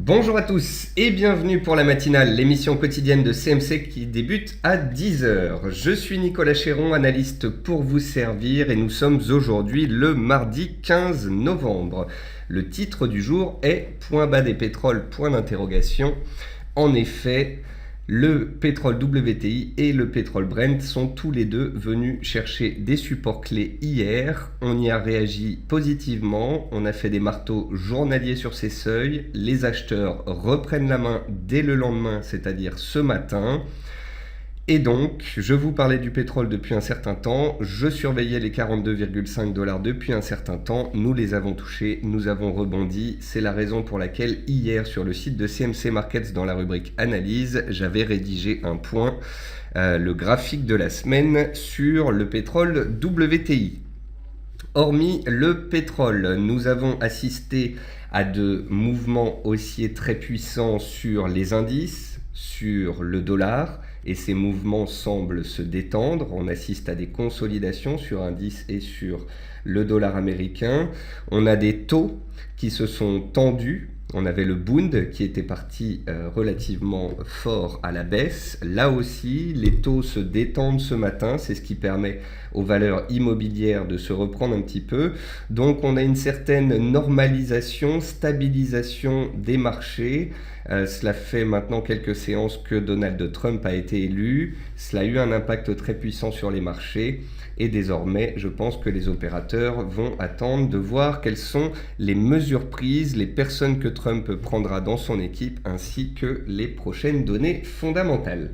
Bonjour à tous et bienvenue pour la matinale, l'émission quotidienne de CMC qui débute à 10 heures. Je suis Nicolas Chéron, analyste pour vous servir et nous sommes aujourd'hui le mardi 15 novembre. Le titre du jour est Point bas des pétroles, point d'interrogation. En effet, le pétrole WTI et le pétrole Brent sont tous les deux venus chercher des supports clés hier. On y a réagi positivement, on a fait des marteaux journaliers sur ces seuils. Les acheteurs reprennent la main dès le lendemain, c'est-à-dire ce matin. Et donc, je vous parlais du pétrole depuis un certain temps, je surveillais les 42,5$ depuis un certain temps, nous les avons touchés, nous avons rebondi, c'est la raison pour laquelle hier sur le site de CMC Markets dans la rubrique Analyse, j'avais rédigé un point, le graphique de la semaine sur le pétrole WTI. Hormis le pétrole, nous avons assisté à de mouvements haussiers très puissants sur les indices, sur le dollar, et ces mouvements semblent se détendre. On assiste à des consolidations sur indice et sur le dollar américain. On a des taux qui se sont tendus. On avait le Bund qui était parti relativement fort à la baisse. Là aussi, les taux se détendent ce matin. C'est ce qui permet aux valeurs immobilières de se reprendre un petit peu. Donc on a une certaine normalisation, stabilisation des marchés. Cela fait maintenant quelques séances que Donald Trump a été élu. Cela a eu un impact très puissant sur les marchés. Et désormais, je pense que les opérateurs vont attendre de voir quelles sont les mesures prises, les personnes que Trump prendra dans son équipe, ainsi que les prochaines données fondamentales.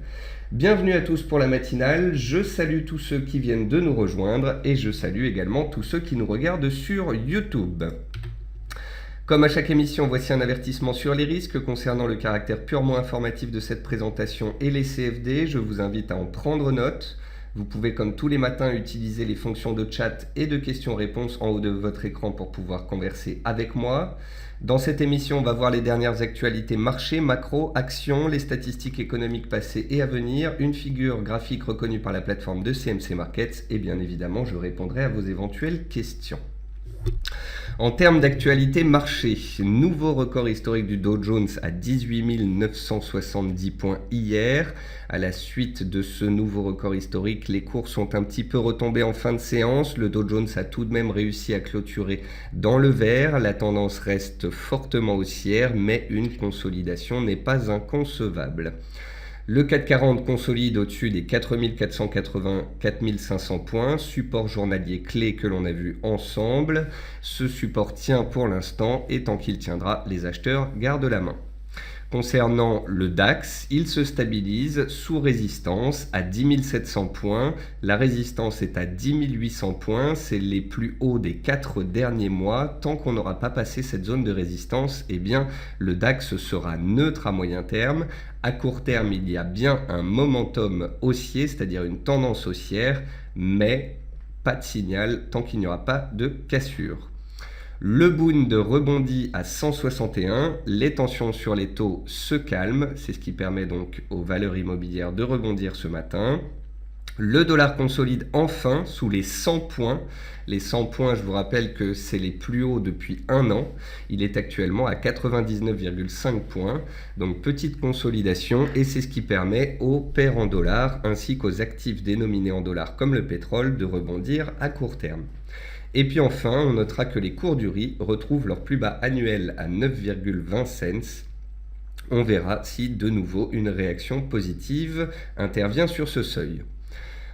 Bienvenue à tous pour la matinale, je salue tous ceux qui viennent de nous rejoindre et je salue également tous ceux qui nous regardent sur YouTube. Comme à chaque émission, voici un avertissement sur les risques concernant le caractère purement informatif de cette présentation et les CFD. Je vous invite à en prendre note. Vous pouvez, comme tous les matins, utiliser les fonctions de chat et de questions-réponses en haut de votre écran pour pouvoir converser avec moi. Dans cette émission, on va voir les dernières actualités marché, macro, actions, les statistiques économiques passées et à venir, une figure graphique reconnue par la plateforme de CMC Markets et bien évidemment, je répondrai à vos éventuelles questions. En termes d'actualité marché, nouveau record historique du Dow Jones à 18 970 points hier. À la suite de ce nouveau record historique, les cours sont un petit peu retombés en fin de séance. Le Dow Jones a tout de même réussi à clôturer dans le vert. La tendance reste fortement haussière, mais une consolidation n'est pas inconcevable. Le CAC 40 consolide au-dessus des 4480-4500 points, support journalier clé que l'on a vu ensemble. Ce support tient pour l'instant et tant qu'il tiendra, les acheteurs gardent la main. Concernant le DAX, il se stabilise sous résistance à 10 700 points. La résistance est à 10 800 points. C'est les plus hauts des 4 derniers mois. Tant qu'on n'aura pas passé cette zone de résistance, eh bien, le DAX sera neutre à moyen terme. À court terme, il y a bien un momentum haussier, c'est-à-dire une tendance haussière, mais pas de signal tant qu'il n'y aura pas de cassure. Le Bund rebondit à 161, les tensions sur les taux se calment, c'est ce qui permet donc aux valeurs immobilières de rebondir ce matin. Le dollar consolide enfin sous les 100 points. Les 100 points, je vous rappelle que c'est les plus hauts depuis un an. Il est actuellement à 99,5 points. Donc petite consolidation et c'est ce qui permet aux paires en dollars ainsi qu'aux actifs dénominés en dollars comme le pétrole de rebondir à court terme. Et puis enfin, on notera que les cours du riz retrouvent leur plus bas annuel à 9,20 cents. On verra si de nouveau une réaction positive intervient sur ce seuil.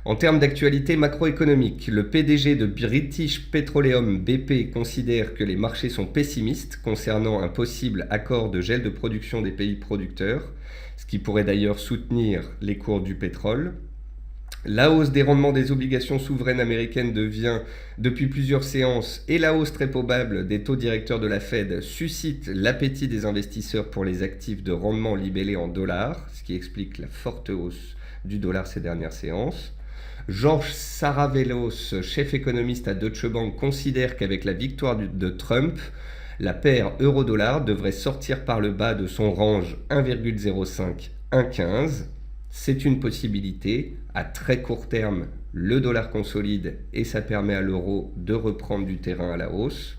En termes d'actualité macroéconomique, le PDG de British Petroleum BP considère que les marchés sont pessimistes concernant un possible accord de gel de production des pays producteurs, ce qui pourrait d'ailleurs soutenir les cours du pétrole. La hausse des rendements des obligations souveraines américaines devient depuis plusieurs séances et la hausse très probable des taux directeurs de la Fed suscite l'appétit des investisseurs pour les actifs de rendement libellés en dollars, ce qui explique la forte hausse du dollar ces dernières séances. Georges Saravelos, chef économiste à Deutsche Bank, considère qu'avec la victoire de Trump, la paire euro-dollar devrait sortir par le bas de son range 1,05-1,15. C'est une possibilité. À très court terme, le dollar consolide et ça permet à l'euro de reprendre du terrain à la hausse.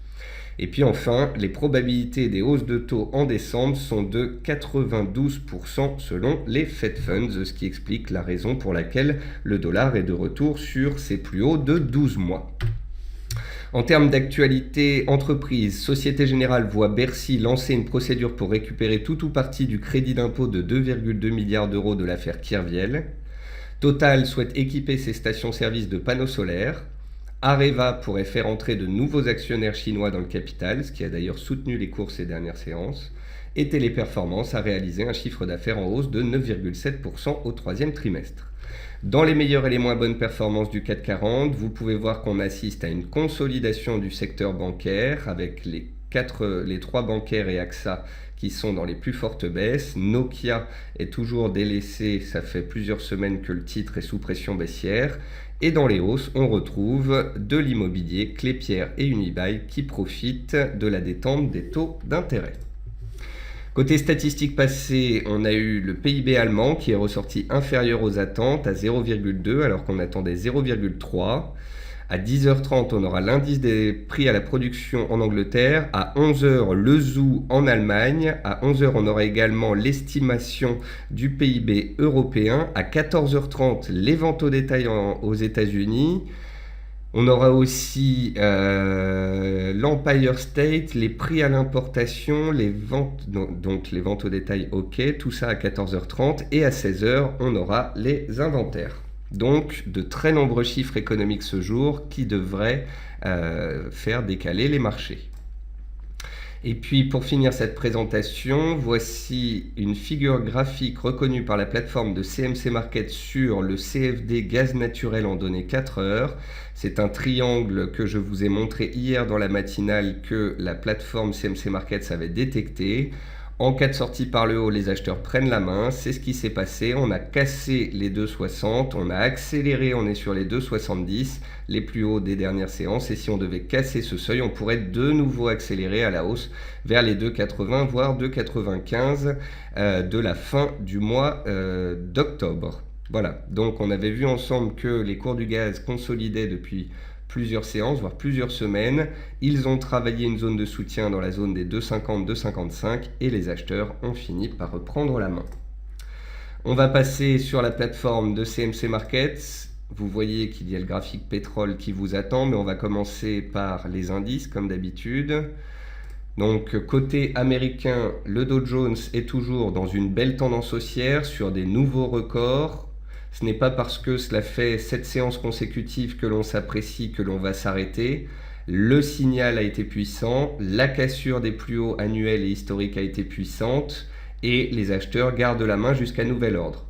Et puis enfin, les probabilités des hausses de taux en décembre sont de 92% selon les Fed Funds, ce qui explique la raison pour laquelle le dollar est de retour sur ses plus hauts de 12 mois. En termes d'actualité entreprise, Société Générale voit Bercy lancer une procédure pour récupérer tout ou partie du crédit d'impôt de 2,2 milliards d'euros de l'affaire Kirviel. Total souhaite équiper ses stations-service de panneaux solaires. Areva pourrait faire entrer de nouveaux actionnaires chinois dans le capital, ce qui a d'ailleurs soutenu les cours ces dernières séances. Et Téléperformance a réalisé un chiffre d'affaires en hausse de 9,7% au troisième trimestre. Dans les meilleures et les moins bonnes performances du CAC 40, vous pouvez voir qu'on assiste à une consolidation du secteur bancaire avec les 3 bancaires et AXA qui sont dans les plus fortes baisses. Nokia est toujours délaissé, ça fait plusieurs semaines que le titre est sous pression baissière. Et dans les hausses, on retrouve de l'immobilier, Clépierre et Unibail qui profitent de la détente des taux d'intérêt. Côté statistiques passées, on a eu le PIB allemand qui est ressorti inférieur aux attentes à 0,2 alors qu'on attendait 0,3. À 10h30, on aura l'indice des prix à la production en Angleterre. À 11h, le ZOO en Allemagne. À 11h, on aura également l'estimation du PIB européen. À 14h30, les ventes au détail aux États-Unis. On aura aussi l'Empire State, les prix à l'importation, les ventes, donc les ventes au détail, ok, tout ça à 14h30. Et à 16h, on aura les inventaires. Donc, de très nombreux chiffres économiques ce jour qui devraient faire décaler les marchés. Et puis, pour finir cette présentation, voici une figure graphique reconnue par la plateforme de CMC Market sur le CFD gaz naturel en données 4 heures. C'est un triangle que je vous ai montré hier dans la matinale que la plateforme CMC Market avait détecté. En cas de sortie par le haut, les acheteurs prennent la main. C'est ce qui s'est passé. On a cassé les 2,60. On a accéléré. On est sur les 2,70, les plus hauts des dernières séances. Et si on devait casser ce seuil, on pourrait de nouveau accélérer à la hausse vers les 2,80, voire 2,95 de la fin du mois d'octobre. Voilà. Donc, on avait vu ensemble que les cours du gaz consolidaient depuis plusieurs séances, voire plusieurs semaines. Ils ont travaillé une zone de soutien dans la zone des 2,50, 2,55 et les acheteurs ont fini par reprendre la main. On va passer sur la plateforme de CMC Markets. Vous voyez qu'il y a le graphique pétrole qui vous attend, mais on va commencer par les indices comme d'habitude. Donc côté américain, le Dow Jones est toujours dans une belle tendance haussière sur des nouveaux records. Ce n'est pas parce que cela fait 7 séances consécutives que l'on s'apprécie que l'on va s'arrêter. Le signal a été puissant, la cassure des plus hauts annuels et historiques a été puissante et les acheteurs gardent la main jusqu'à nouvel ordre.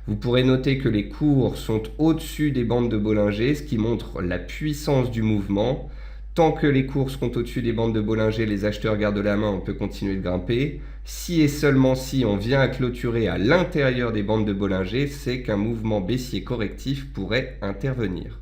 Vous pourrez noter que les cours sont au-dessus des bandes de Bollinger, ce qui montre la puissance du mouvement. Tant que les cours seront au-dessus des bandes de Bollinger, les acheteurs gardent la main, on peut continuer de grimper. Si et seulement si on vient à clôturer à l'intérieur des bandes de Bollinger, c'est qu'un mouvement baissier correctif pourrait intervenir.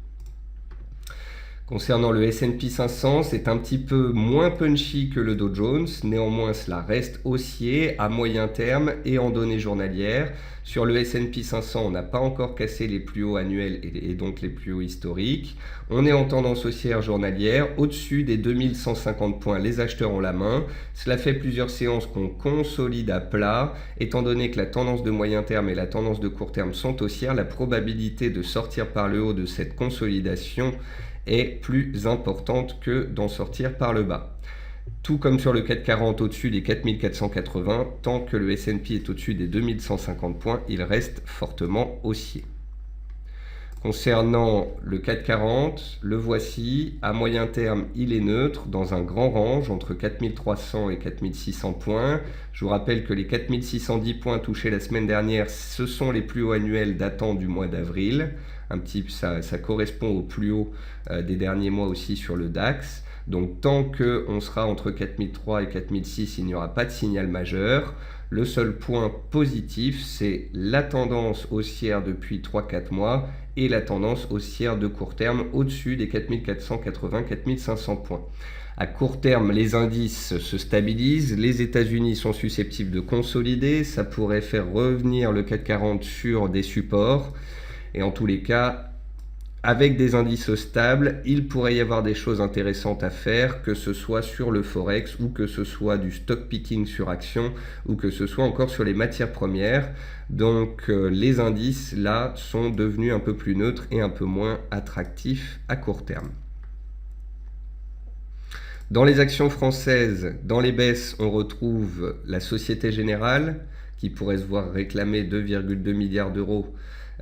Concernant le S&P 500, c'est un petit peu moins punchy que le Dow Jones. Néanmoins, cela reste haussier à moyen terme et en données journalières. Sur le S&P 500, on n'a pas encore cassé les plus hauts annuels et donc les plus hauts historiques. On est en tendance haussière journalière. Au-dessus des 2150 points, les acheteurs ont la main. Cela fait plusieurs séances qu'on consolide à plat. Étant donné que la tendance de moyen terme et la tendance de court terme sont haussières, la probabilité de sortir par le haut de cette consolidation est plus importante que d'en sortir par le bas. Tout comme sur le CAC 40 au-dessus des 4480, tant que le S&P est au-dessus des 2150 points, il reste fortement haussier. Concernant le CAC 40, le voici, à moyen terme il est neutre dans un grand range entre 4300 et 4600 points. Je vous rappelle que les 4610 points touchés la semaine dernière, ce sont les plus hauts annuels datant du mois d'avril. Ça correspond aux plus hauts des derniers mois aussi sur le DAX. Donc tant qu'on sera entre 4003 et 4006, il n'y aura pas de signal majeur. Le seul point positif, c'est la tendance haussière depuis 3-4 mois et la tendance haussière de court terme au-dessus des 4480-4500 points. À court terme, les indices se stabilisent, les États-Unis sont susceptibles de consolider, ça pourrait faire revenir le CAC 40 sur des supports. Et en tous les cas, Avec des indices stables, il pourrait y avoir des choses intéressantes à faire, que ce soit sur le forex ou que ce soit du stock picking sur action ou que ce soit encore sur les matières premières. Donc les indices là sont devenus un peu plus neutres et un peu moins attractifs à court terme. Dans les actions françaises, dans les baisses, on retrouve la Société Générale qui pourrait se voir réclamer 2,2 milliards d'euros.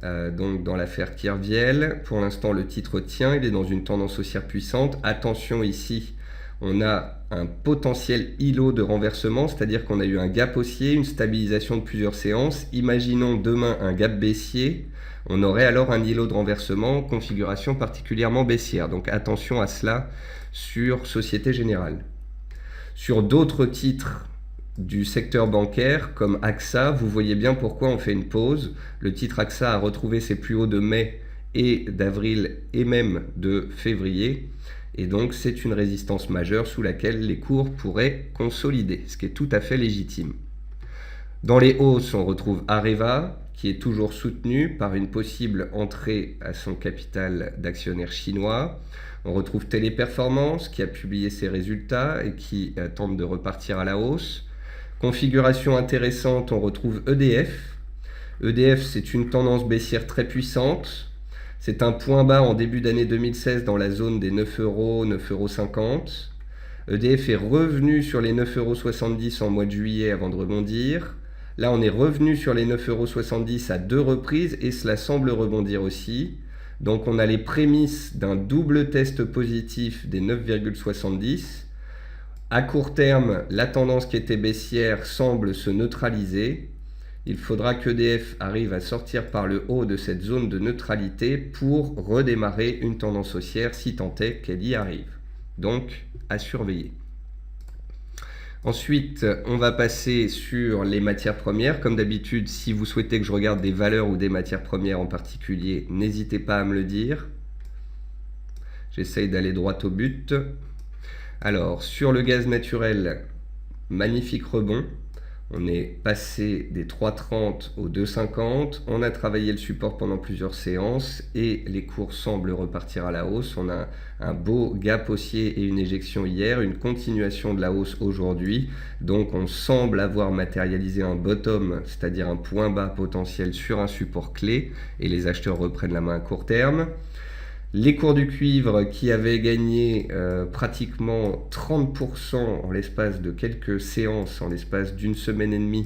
Donc dans l'affaire Kerviel, pour l'instant le titre tient, il est dans une tendance haussière puissante. Attention ici, on a un potentiel îlot de renversement, c'est-à-dire qu'on a eu un gap haussier, une stabilisation de plusieurs séances. Imaginons demain un gap baissier, on aurait alors un îlot de renversement, configuration particulièrement baissière. Donc attention à cela sur Société Générale. Sur d'autres titres du secteur bancaire comme AXA, vous voyez bien pourquoi on fait une pause. Le titre AXA a retrouvé ses plus hauts de mai et d'avril et même de février. Et donc c'est une résistance majeure sous laquelle les cours pourraient consolider, ce qui est tout à fait légitime. Dans les hausses, on retrouve Areva, qui est toujours soutenu par une possible entrée à son capital d'actionnaires chinois. On retrouve Téléperformance, qui a publié ses résultats et qui tente de repartir à la hausse. Configuration intéressante, on retrouve EDF. EDF, c'est une tendance baissière très puissante. C'est un point bas en début d'année 2016 dans la zone des 9 euros, 9,50 euros. EDF est revenu sur les 9,70 € en mois de juillet avant de rebondir. Là, on est revenu sur les 9,70 € à 2 reprises et cela semble rebondir aussi. Donc, on a les prémices d'un double test positif des 9,70 €. À court terme, la tendance qui était baissière semble se neutraliser. Il faudra qu'EDF arrive à sortir par le haut de cette zone de neutralité pour redémarrer une tendance haussière si tant est qu'elle y arrive. Donc, à surveiller. Ensuite, on va passer sur les matières premières. Comme d'habitude, si vous souhaitez que je regarde des valeurs ou des matières premières en particulier, n'hésitez pas à me le dire. J'essaye d'aller droit au but. Alors, sur le gaz naturel, magnifique rebond. On est passé des 3,30 aux 2,50. On a travaillé le support pendant plusieurs séances et les cours semblent repartir à la hausse. On a un beau gap haussier et une éjection hier, une continuation de la hausse aujourd'hui. Donc, on semble avoir matérialisé un bottom, c'est-à-dire un point bas potentiel sur un support clé et les acheteurs reprennent la main à court terme. Les cours du cuivre qui avaient gagné pratiquement 30% en l'espace de quelques séances, en l'espace d'une semaine et demie.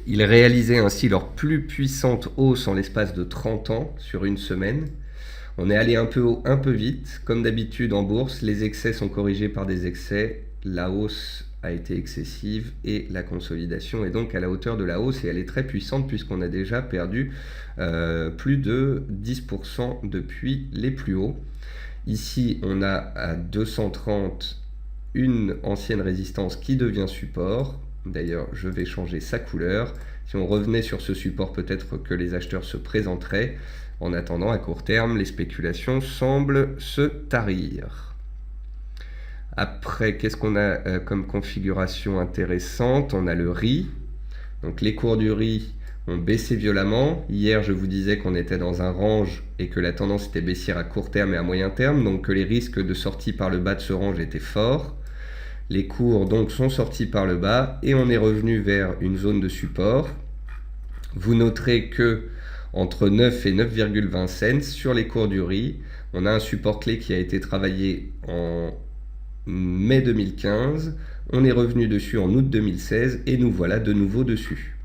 Ils réalisaient ainsi leur plus puissante hausse en l'espace de 30 ans sur une semaine. On est allé un peu haut, un peu vite. Comme d'habitude en bourse, les excès sont corrigés par des excès. La hausse a été excessive et la consolidation est donc à la hauteur de la hausse et elle est très puissante puisqu'on a déjà perdu plus de 10% depuis les plus hauts. Ici, on a à 230 une ancienne résistance qui devient support. D'ailleurs, je vais changer sa couleur. Si on revenait sur ce support, peut-être que les acheteurs se présenteraient. En attendant, à court terme, les spéculations semblent se tarir. Après, qu'est-ce qu'on a comme configuration intéressante? On a le riz. Donc les cours du riz ont baissé violemment. Hier, je vous disais qu'on était dans un range et que la tendance était baissière à court terme et à moyen terme, donc que les risques de sortie par le bas de ce range étaient forts. Les cours donc sont sortis par le bas et on est revenu vers une zone de support. Vous noterez que entre 9 et 9,20 cents sur les cours du riz, on a un support clé qui a été travaillé en mai 2015, on est revenu dessus en août 2016 et nous voilà de nouveau dessus.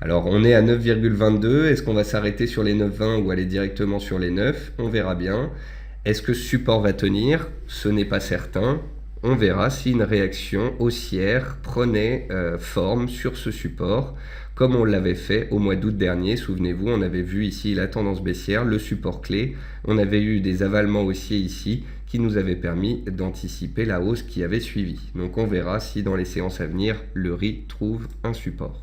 Alors on est à 9,22, est-ce qu'on va s'arrêter sur les 9,20 ou aller directement sur les 9? On verra bien. Est-ce que ce support va tenir? Ce n'est pas certain. On verra si une réaction haussière prenait forme sur ce support, comme on l'avait fait au mois d'août dernier. Souvenez-vous, on avait vu ici la tendance baissière, le support clé. On avait eu des avalements haussiers ici qui nous avaient permis d'anticiper la hausse qui avait suivi. Donc on verra si dans les séances à venir, le riz trouve un support.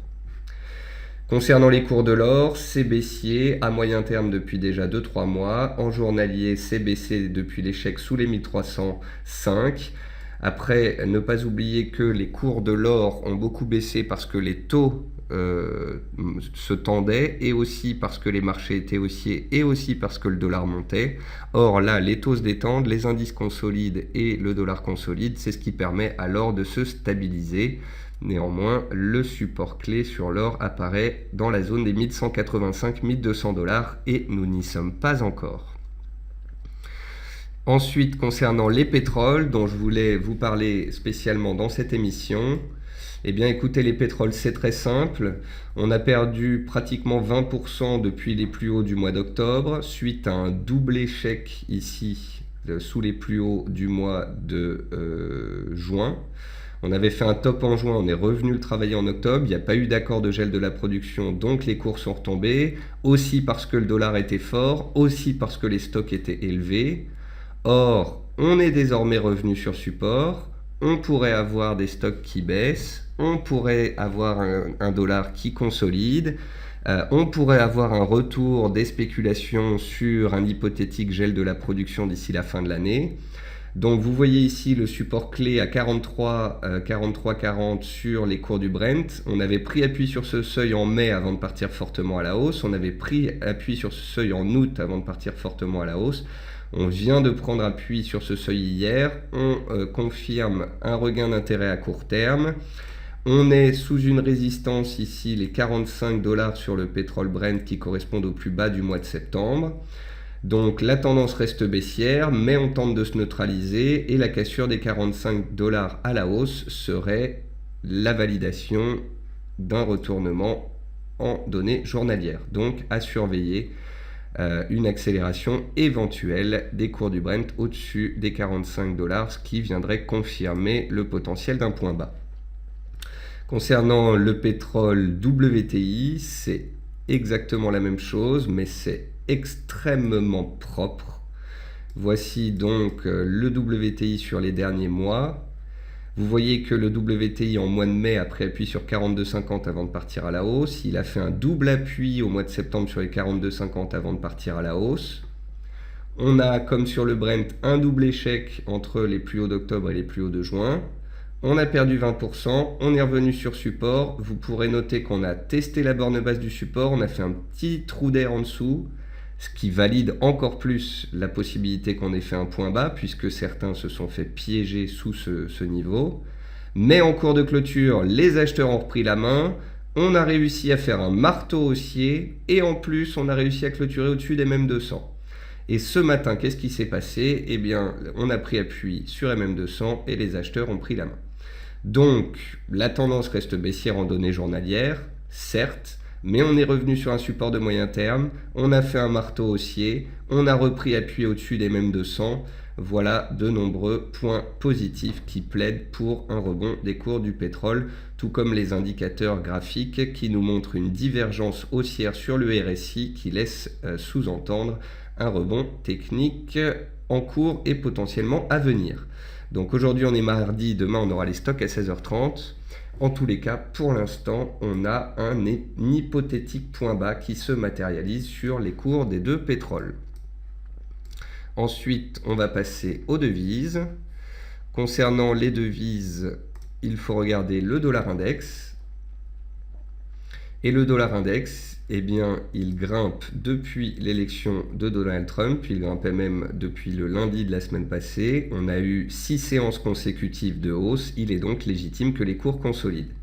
Concernant les cours de l'or, c'est baissier à moyen terme depuis déjà 2-3 mois. En journalier, c'est baissé depuis l'échec sous les 1305. Après, ne pas oublier que les cours de l'or ont beaucoup baissé parce que les taux se tendait, et aussi parce que les marchés étaient haussiers, et aussi parce que le dollar montait. Or là, les taux se détendent, les indices consolident et le dollar consolide, c'est ce qui permet à l'or de se stabiliser. Néanmoins, le support clé sur l'or apparaît dans la zone des 1185-1200 $, et nous n'y sommes pas encore. Ensuite, concernant les pétroles, dont je voulais vous parler spécialement dans cette émission, eh bien écoutez, les pétroles, c'est très simple. On a perdu pratiquement 20% depuis les plus hauts du mois d'octobre, suite à un double échec ici, sous les plus hauts du mois de juin. On avait fait un top en juin, on est revenu le travailler en octobre, il n'y a pas eu d'accord de gel de la production, donc les cours sont retombés, aussi parce que le dollar était fort, aussi parce que les stocks étaient élevés. Or, on est désormais revenu sur support, on pourrait avoir des stocks qui baissent, on pourrait avoir un dollar qui consolide, on pourrait avoir un retour des spéculations sur un hypothétique gel de la production d'ici la fin de l'année. Donc vous voyez ici le support clé à 43,40 sur les cours du Brent. On avait pris appui sur ce seuil en mai avant de partir fortement à la hausse. On avait pris appui sur ce seuil en août avant de partir fortement à la hausse. On vient de prendre appui sur ce seuil hier. On confirme un regain d'intérêt à court terme. On est sous une résistance ici, les 45 $ sur le pétrole Brent qui correspondent au plus bas du mois de septembre. Donc la tendance reste baissière, mais on tente de se neutraliser, et la cassure des 45 $ à la hausse serait la validation d'un retournement en données journalières. Donc à surveiller une accélération éventuelle des cours du Brent au-dessus des 45 $, ce qui viendrait confirmer le potentiel d'un point bas. Concernant le pétrole WTI, c'est exactement la même chose, mais c'est extrêmement propre. Voici donc le WTI sur les derniers mois. Vous voyez que le WTI en mois de mai a pris appui sur 42,50 avant de partir à la hausse. Il a fait un double appui au mois de septembre sur les 42,50 avant de partir à la hausse. On a, comme sur le Brent, un double échec entre les plus hauts d'octobre et les plus hauts de juin. On a perdu 20%, on est revenu sur support. Vous pourrez noter qu'on a testé la borne basse du support, on a fait un petit trou d'air en dessous, ce qui valide encore plus la possibilité qu'on ait fait un point bas, puisque certains se sont fait piéger sous ce niveau. Mais en cours de clôture, les acheteurs ont repris la main, on a réussi à faire un marteau haussier, et en plus, on a réussi à clôturer au-dessus des MM200. Et ce matin, qu'est-ce qui s'est passé? Eh bien, on a pris appui sur MM200 et les acheteurs ont pris la main. Donc, la tendance reste baissière en données journalières, certes, mais on est revenu sur un support de moyen terme, on a fait un marteau haussier, on a repris appui au-dessus des MM200. Voilà de nombreux points positifs qui plaident pour un rebond des cours du pétrole, tout comme les indicateurs graphiques qui nous montrent une divergence haussière sur le RSI qui laisse sous-entendre un rebond technique en cours et potentiellement à venir. Donc aujourd'hui on est mardi, demain on aura les stocks à 16h30. En tous les cas, pour l'instant, on a un hypothétique point bas qui se matérialise sur les cours des deux pétroles. Ensuite, on va passer aux devises. Concernant les devises, il faut regarder le dollar index. Et le dollar index, eh bien, il grimpe depuis l'élection de Donald Trump. Il grimpait même depuis le lundi de la semaine passée. On a eu 6 séances consécutives de hausse. Il est donc légitime que les cours consolident.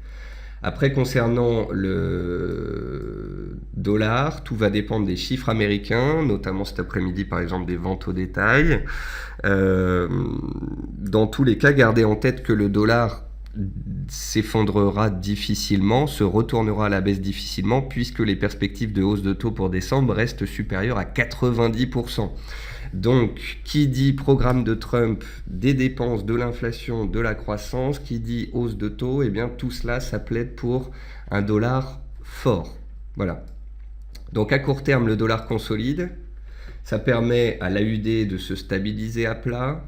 Après, concernant le dollar, tout va dépendre des chiffres américains, notamment cet après-midi, par exemple, des ventes au détail. Dans tous les cas, gardez en tête que le dollar s'effondrera difficilement, se retournera à la baisse difficilement, puisque les perspectives de hausse de taux pour décembre restent supérieures à 90%. Donc, qui dit programme de Trump, des dépenses, de l'inflation, de la croissance, qui dit hausse de taux, eh bien tout cela, ça plaide pour un dollar fort. Voilà. Donc à court terme, le dollar consolide, ça permet à l'AUD de se stabiliser à plat,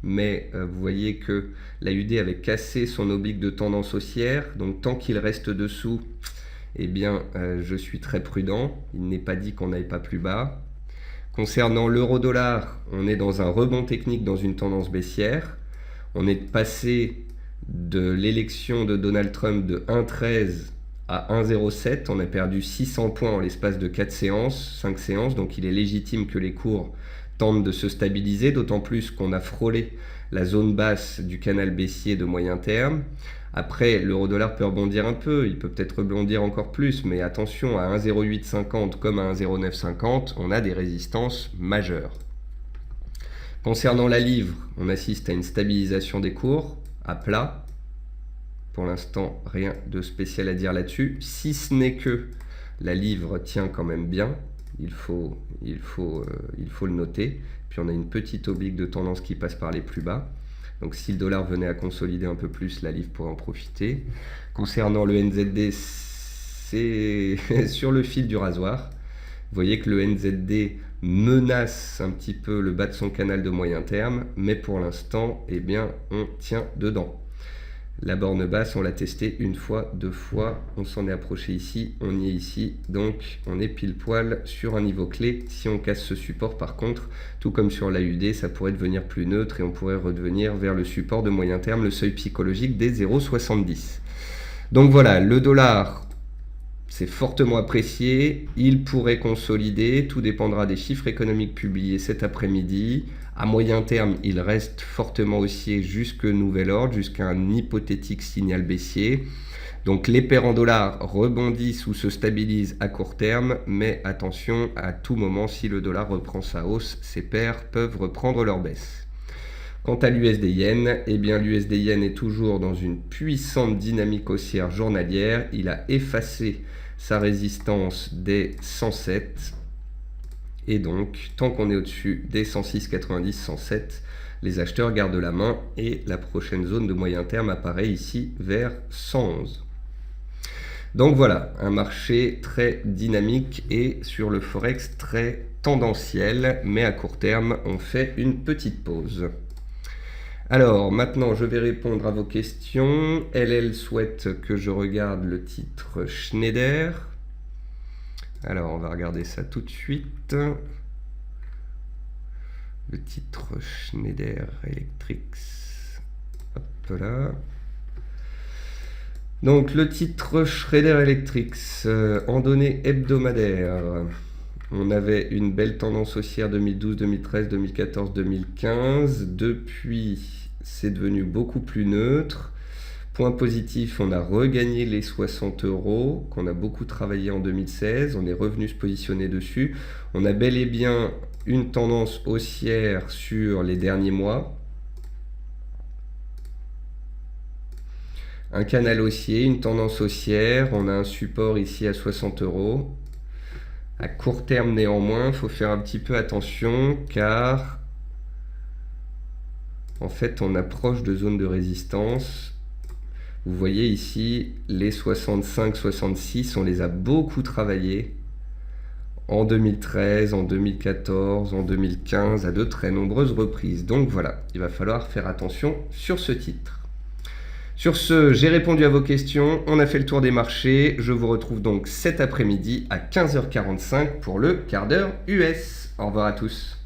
mais vous voyez que l'AUD avait cassé son oblique de tendance haussière, donc tant qu'il reste dessous, eh bien je suis très prudent, il n'est pas dit qu'on n'aille pas plus bas. Concernant l'euro-dollar, on est dans un rebond technique dans une tendance baissière. On est passé de l'élection de Donald Trump de 1,13 à 1,07. On a perdu 600 points en l'espace de 4 séances, 5 séances. Donc il est légitime que les cours tentent de se stabiliser, d'autant plus qu'on a frôlé la zone basse du canal baissier de moyen terme. Après, l'euro-dollar peut rebondir un peu, il peut peut-être rebondir encore plus, mais attention, à 1,0850 comme à 1,0950, on a des résistances majeures. Concernant la livre, on assiste à une stabilisation des cours, à plat. Pour l'instant, rien de spécial à dire là-dessus, si ce n'est que la livre tient quand même bien, il faut le noter. Puis on a une petite oblique de tendance qui passe par les plus bas. Donc si le dollar venait à consolider un peu plus, la livre pourrait en profiter. Concernant le NZD, c'est sur le fil du rasoir. Vous voyez que le NZD menace un petit peu le bas de son canal de moyen terme, mais pour l'instant, eh bien, on tient dedans. La borne basse, on l'a testé une fois, 2 fois, on s'en est approché ici, on y est ici, donc on est pile poil sur un niveau clé. Si on casse ce support par contre, tout comme sur l'AUD, ça pourrait devenir plus neutre et on pourrait redevenir vers le support de moyen terme, le seuil psychologique des 0,70. Donc voilà, le dollar c'est fortement apprécié, il pourrait consolider, tout dépendra des chiffres économiques publiés cet après-midi. À moyen terme, il reste fortement haussier jusque nouvel ordre, jusqu'à un hypothétique signal baissier. Donc les paires en dollars rebondissent ou se stabilisent à court terme, mais attention, à tout moment, si le dollar reprend sa hausse, ces paires peuvent reprendre leur baisse. Quant à l'USD-Yen, eh bien l'USD-Yen est toujours dans une puissante dynamique haussière journalière. Il a effacé sa résistance des 107. Et donc, tant qu'on est au-dessus des 106,90, 107, les acheteurs gardent la main et la prochaine zone de moyen terme apparaît ici vers 111. Donc voilà, un marché très dynamique et sur le Forex très tendanciel, mais à court terme, on fait une petite pause. Alors, maintenant, je vais répondre à vos questions. Elle souhaite que je regarde le titre Schneider. Alors, on va regarder ça tout de suite. Le titre Schneider Electric. Hop là. Donc, le titre Schneider Electric, en données hebdomadaires. On avait une belle tendance haussière 2012, 2013, 2014, 2015. Depuis, c'est devenu beaucoup plus neutre. Point positif, on a regagné les 60 € qu'on a beaucoup travaillé en 2016. On est revenu se positionner dessus. On a bel et bien une tendance haussière sur les derniers mois. Un canal haussier, une tendance haussière. On a un support ici à 60 €. À court terme néanmoins, il faut faire un petit peu attention car en fait on approche de zones de résistance. Vous voyez ici les 65-66, on les a beaucoup travaillés en 2013, en 2014, en 2015 à de très nombreuses reprises. Donc voilà, il va falloir faire attention sur ce titre. Sur ce, j'ai répondu à vos questions, on a fait le tour des marchés. Je vous retrouve donc cet après-midi à 15h45 pour le quart d'heure US. Au revoir à tous.